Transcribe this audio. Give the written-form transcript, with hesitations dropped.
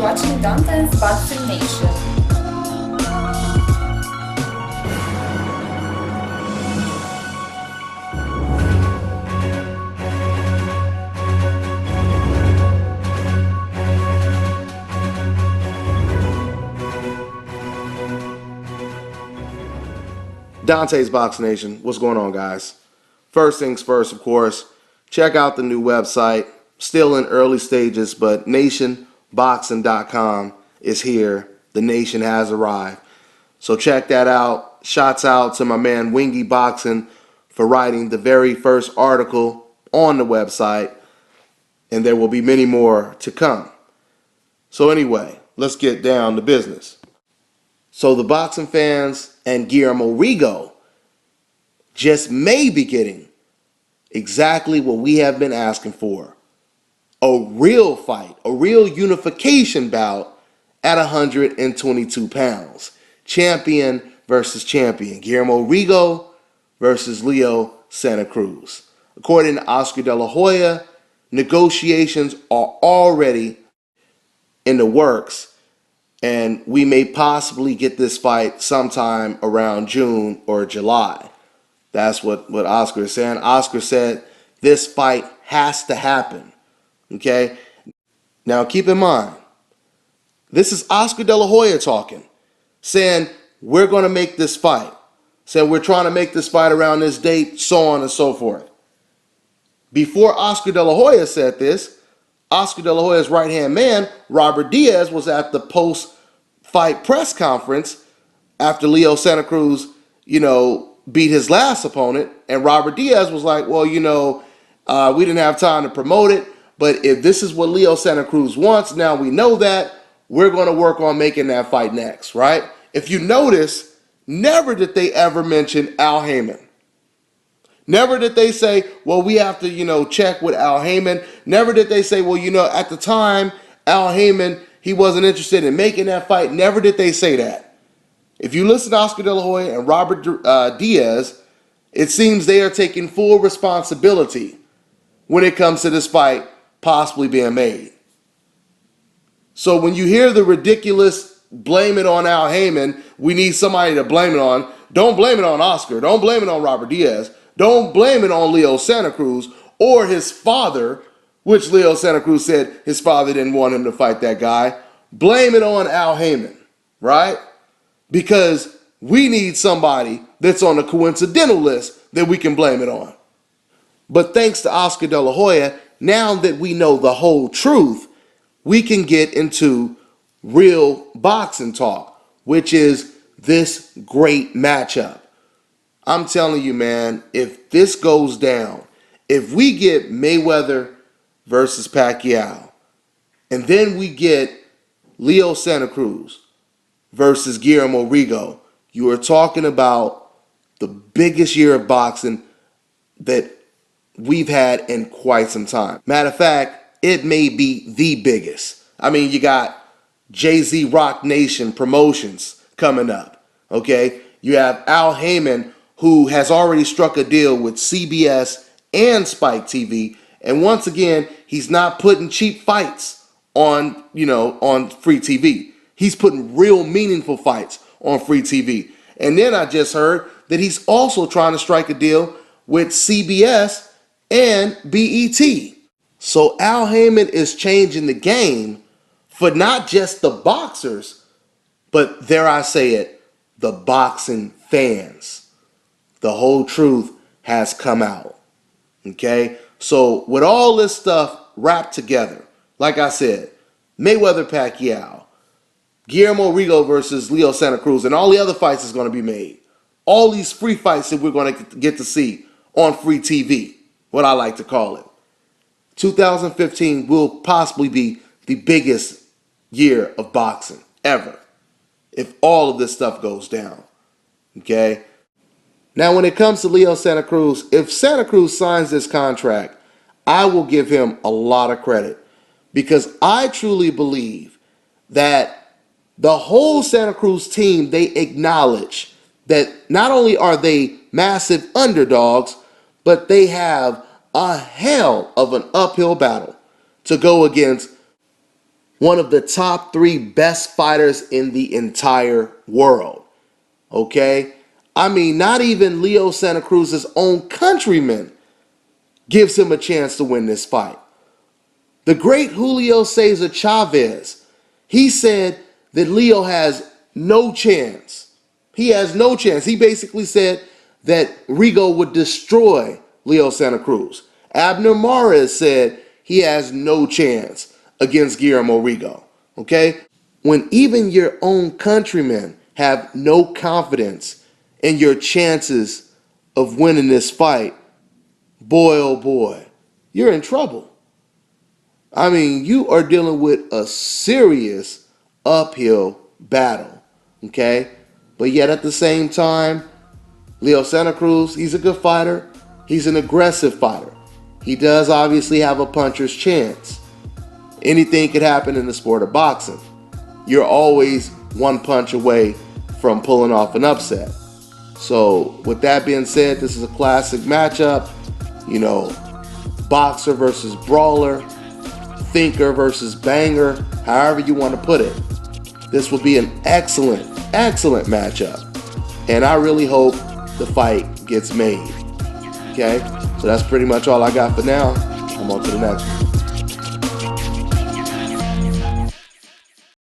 for watching Dante's Boxing Nation. Dante's Box Nation, what's going on, guys? First things first, of course, check out the new website. Still in early stages, but nationboxing.com is here. The nation has arrived. So check that out. Shouts out to my man Wingy Boxing for writing the very first article on the website, and there will be many more to come. So anyway, let's get down to business. So the boxing fans and Guillermo Rigo just may be getting exactly what we have been asking for. A real fight, a real unification bout at 122 pounds. Champion versus champion. Guillermo Rigo versus Leo Santa Cruz. According to Oscar De La Hoya, negotiations are already in the works, and we may possibly get this fight sometime around June or July. That's what Oscar is saying. Oscar said this fight has to happen. Okay? Now keep in mind, this is Oscar De La Hoya talking, saying we're going to make this fight. Saying we're trying to make this fight around this date, so on and so forth. Before Oscar De La Hoya said this, Oscar De La Hoya's right-hand man, Robert Diaz, was at the post-fight press conference after Leo Santa Cruz, beat his last opponent. And Robert Diaz was like, well, we didn't have time to promote it, but if this is what Leo Santa Cruz wants, now we know that, we're going to work on making that fight next, right? If you notice, never did they ever mention Al Haymon. Never did they say, well, we have to, check with Al Haymon. Never did they say, well, at the time, Al Haymon, he wasn't interested in making that fight. Never did they say that. If you listen to Oscar De La Hoya and Robert Diaz, it seems they are taking full responsibility when it comes to this fight possibly being made. So when you hear the ridiculous blame it on Al Haymon, we need somebody to blame it on. Don't blame it on Oscar. Don't blame it on Robert Diaz. Don't blame it on Leo Santa Cruz or his father, which Leo Santa Cruz said his father didn't want him to fight that guy. Blame it on Al Haymon, right? Because we need somebody that's on the coincidental list that we can blame it on. But thanks to Oscar De La Hoya, now that we know the whole truth, we can get into real boxing talk, which is this great matchup. I'm telling you, man, if this goes down, if we get Mayweather versus Pacquiao, and then we get Leo Santa Cruz versus Guillermo Rigo, you are talking about the biggest year of boxing that we've had in quite some time. Matter of fact, it may be the biggest. I mean, you got Jay-Z Rock Nation Promotions coming up, okay? You have Al Haymon, who has already struck a deal with CBS and Spike TV. And once again, he's not putting cheap fights on, on free TV. He's putting real meaningful fights on free TV. And then I just heard that he's also trying to strike a deal with CBS and BET. So Al Haymon is changing the game for not just the boxers, but dare I say it, the boxing fans. The whole truth has come out. Okay? So with all this stuff wrapped together, like I said, Mayweather Pacquiao, Guillermo Rigo versus Leo Santa Cruz, and all the other fights is going to be made. All these free fights that we're going to get to see on free TV, what I like to call it. 2015 will possibly be the biggest year of boxing ever if all of this stuff goes down. Okay? Now, when it comes to Leo Santa Cruz, if Santa Cruz signs this contract, I will give him a lot of credit because I truly believe that the whole Santa Cruz team, they acknowledge that not only are they massive underdogs, but they have a hell of an uphill battle to go against one of the top 3 best fighters in the entire world. Okay? I mean, not even Leo Santa Cruz's own countryman gives him a chance to win this fight. The great Julio Cesar Chavez, he said that Leo has no chance. He has no chance. He basically said that Rigo would destroy Leo Santa Cruz. Abner Mares said he has no chance against Guillermo Rigo. Okay? When even your own countrymen have no confidence in your chances of winning this fight, boy, oh boy, you're in trouble. I mean, you are dealing with a serious uphill battle, okay? But yet at the same time, Leo Santa Cruz, he's a good fighter. He's an aggressive fighter. He does obviously have a puncher's chance. Anything could happen in the sport of boxing. You're always one punch away from pulling off an upset. So with that being said, this is a classic matchup. You know, boxer versus brawler, thinker versus banger, however you want to put it. This will be an excellent, excellent matchup. And I really hope the fight gets made. Okay? So that's pretty much all I got for now. I'm on to the next one.